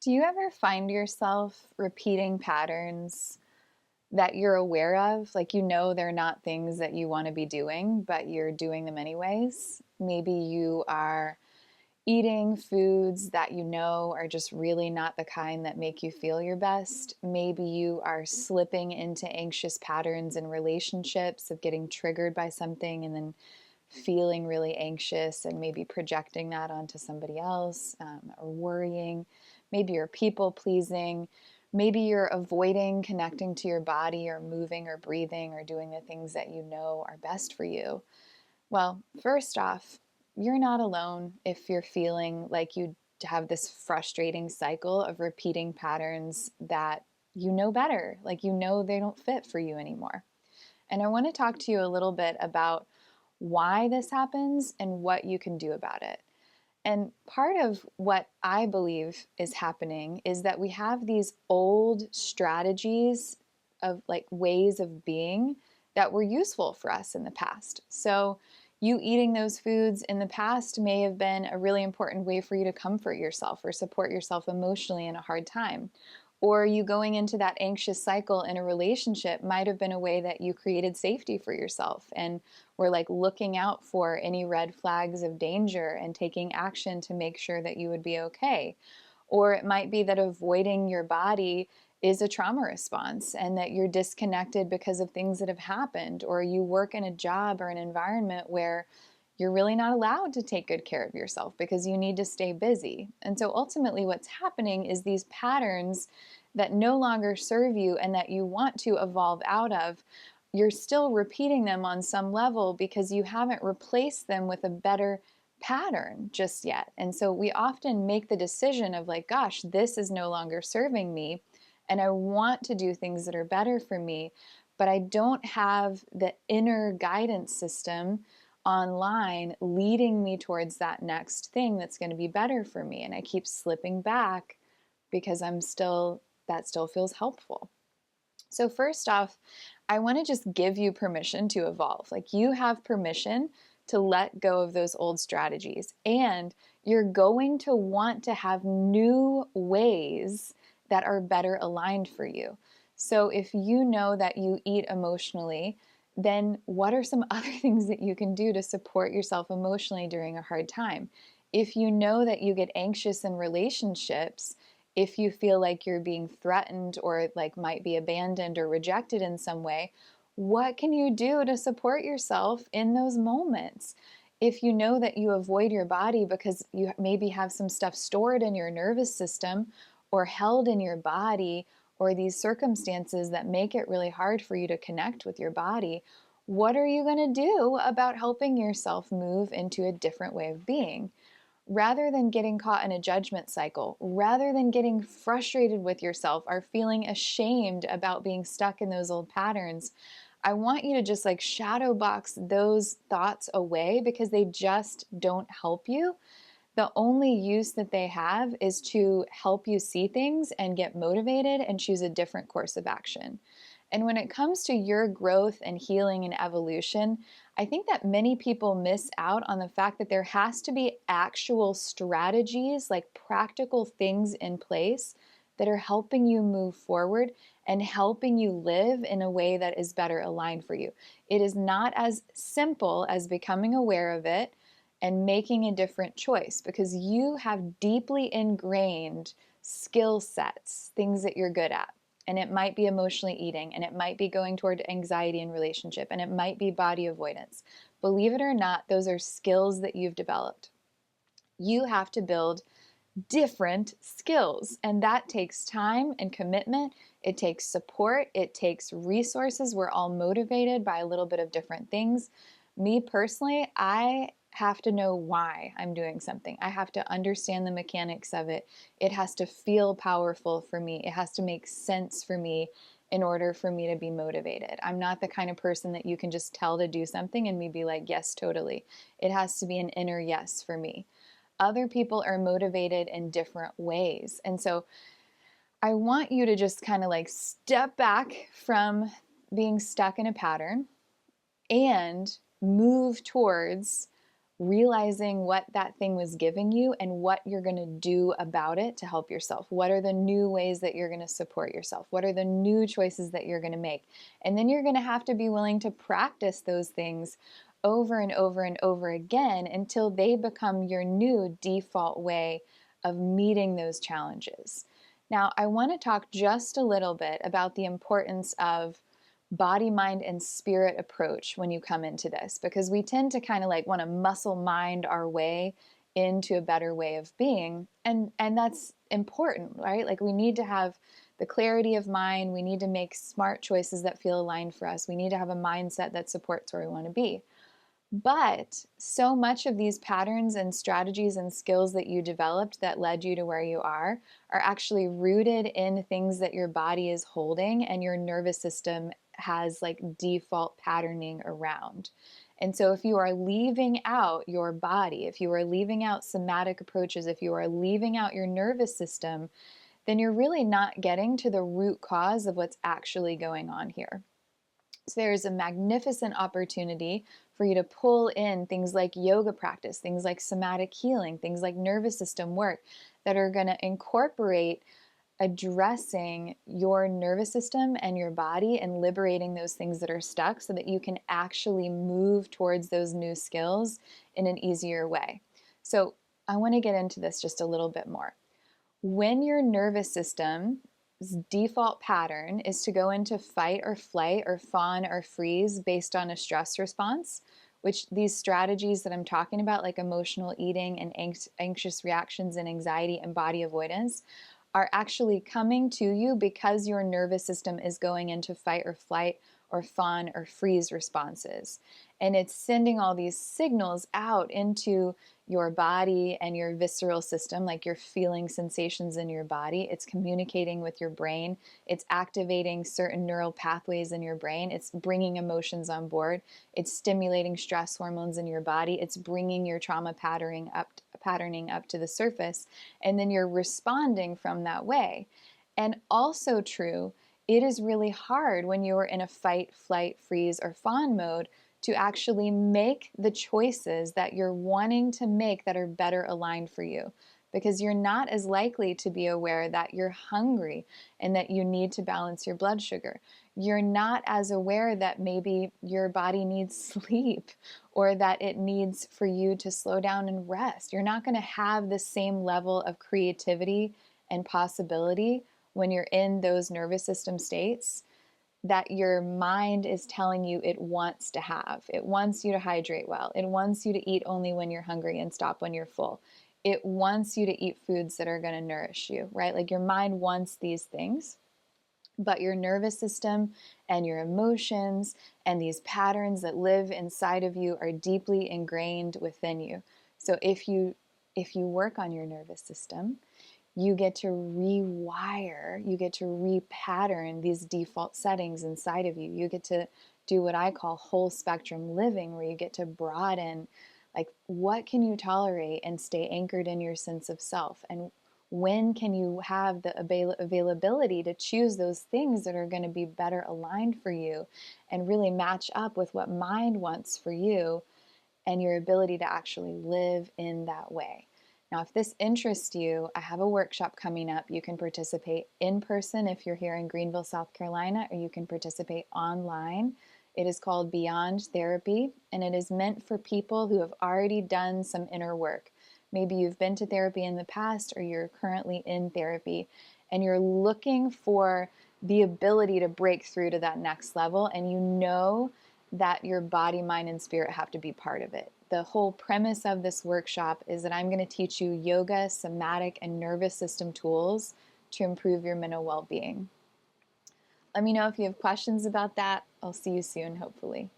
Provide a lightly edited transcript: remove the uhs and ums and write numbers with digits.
Do you ever find yourself repeating patterns that you're aware of? Like, they're not things that you want to be doing, but you're doing them anyways. Maybe you are eating foods that are just really not the kind that make you feel your best. Maybe you are slipping into anxious patterns in relationships of getting triggered by something and then feeling really anxious and maybe projecting that onto somebody else, or worrying. Maybe you're people pleasing. Maybe you're avoiding connecting to your body or moving or breathing or doing the things that are best for you. Well, first off, you're not alone if you're feeling like you have this frustrating cycle of repeating patterns that better, like they don't fit for you anymore. And I want to talk to you a little bit about why this happens and what you can do about it. And part of what I believe is happening is that we have these old strategies of like ways of being that were useful for us in the past. So, you eating those foods in the past may have been a really important way for you to comfort yourself or support yourself emotionally in a hard time. Or you going into that anxious cycle in a relationship might have been a way that you created safety for yourself and were like looking out for any red flags of danger and taking action to make sure that you would be okay. Or it might be that avoiding your body is a trauma response and that you're disconnected because of things that have happened, or you work in a job or an environment where you're really not allowed to take good care of yourself because you need to stay busy. And so ultimately, what's happening is these patterns that no longer serve you and that you want to evolve out of, you're still repeating them on some level because you haven't replaced them with a better pattern just yet. And so we often make the decision of like, gosh, this is no longer serving me, and I want to do things that are better for me, but I don't have the inner guidance system online leading me towards that next thing that's going to be better for me. And I keep slipping back because that still feels helpful. So, first off, I want to just give you permission to evolve. Like, you have permission to let go of those old strategies, and you're going to want to have new ways that are better aligned for you. So, if you know that you eat emotionally, then what are some other things that you can do to support yourself emotionally during a hard time? If you know that you get anxious in relationships, if you feel like you're being threatened or like might be abandoned or rejected in some way, what can you do to support yourself in those moments? If you know that you avoid your body because you maybe have some stuff stored in your nervous system or held in your body, or these circumstances that make it really hard for you to connect with your body, what are you going to do about helping yourself move into a different way of being? Rather than getting caught in a judgment cycle, rather than getting frustrated with yourself or feeling ashamed about being stuck in those old patterns, I want you to just like shadow box those thoughts away because they just don't help you. The only use that they have is to help you see things and get motivated and choose a different course of action. And when it comes to your growth and healing and evolution, I think that many people miss out on the fact that there has to be actual strategies, like practical things in place that are helping you move forward and helping you live in a way that is better aligned for you. It is not as simple as becoming aware of it and making a different choice because you have deeply ingrained skill sets, things that you're good at. And it might be emotionally eating, and it might be going toward anxiety in relationship, and it might be body avoidance. Believe it or not, those are skills that you've developed. You have to build different skills, and that takes time and commitment. It takes support, it takes resources. We're all motivated by a little bit of different things. Me personally, I have to know why I'm doing something. I have to understand the mechanics of it. It has to feel powerful for me. It has to make sense for me in order for me to be motivated. I'm not the kind of person that you can just tell to do something and me be like, yes, totally. It has to be an inner yes for me. Other people are motivated in different ways. And so I want you to just kind of like step back from being stuck in a pattern and move towards realizing what that thing was giving you and what you're going to do about it to help yourself. What are the new ways that you're going to support yourself? What are the new choices that you're going to make? And then you're going to have to be willing to practice those things over and over and over again until they become your new default way of meeting those challenges. Now, I want to talk just a little bit about the importance of body, mind, and spirit approach when you come into this, because we tend to kind of like want to muscle mind our way into a better way of being, and that's important, right? Like, we need to have the clarity of mind, we need to make smart choices that feel aligned for us, we need to have a mindset that supports where we want to be. But so much of these patterns and strategies and skills that you developed that led you to where you are actually rooted in things that your body is holding and your nervous system has like default patterning around. And so if you are leaving out your body, if you are leaving out somatic approaches, if you are leaving out your nervous system, then you're really not getting to the root cause of what's actually going on here. So there's a magnificent opportunity for you to pull in things like yoga practice, things like somatic healing, things like nervous system work that are going to incorporate addressing your nervous system and your body and liberating those things that are stuck so that you can actually move towards those new skills in an easier way. So I want to get into this just a little bit more. When your nervous system's default pattern is to go into fight or flight or fawn or freeze based on a stress response, which these strategies that I'm talking about, like emotional eating and anxious reactions and anxiety and body avoidance, are actually coming to you because your nervous system is going into fight or flight or fawn or freeze responses. And it's sending all these signals out into your body and your visceral system, like you're feeling sensations in your body. It's communicating with your brain. It's activating certain neural pathways in your brain. It's bringing emotions on board. It's stimulating stress hormones in your body. It's bringing your trauma patterning up to the surface. And then you're responding from that way. And also true, it is really hard when you're in a fight, flight, freeze, or fawn mode to actually make the choices that you're wanting to make that are better aligned for you, because you're not as likely to be aware that you're hungry and that you need to balance your blood sugar. You're not as aware that maybe your body needs sleep or that it needs for you to slow down and rest. You're not going to have the same level of creativity and possibility when you're in those nervous system states that your mind is telling you it wants to have. It wants you to hydrate well. It wants you to eat only when you're hungry and stop when you're full. It wants you to eat foods that are going to nourish you, right? Like, your mind wants these things, but your nervous system and your emotions and these patterns that live inside of you are deeply ingrained within you. So if you work on your nervous system, you get to rewire, you get to repattern these default settings inside of you. You get to do what I call whole spectrum living, where you get to broaden, like, what can you tolerate and stay anchored in your sense of self? And when can you have the availability to choose those things that are going to be better aligned for you and really match up with what mind wants for you and your ability to actually live in that way? Now, if this interests you, I have a workshop coming up. You can participate in person if you're here in Greenville, South Carolina, or you can participate online. It is called Beyond Therapy, and it is meant for people who have already done some inner work. Maybe you've been to therapy in the past, or you're currently in therapy, and you're looking for the ability to break through to that next level, and you know that your body, mind, and spirit have to be part of it. The whole premise of this workshop is that I'm going to teach you yoga, somatic, and nervous system tools to improve your mental well-being. Let me know if you have questions about that. I'll see you soon, hopefully.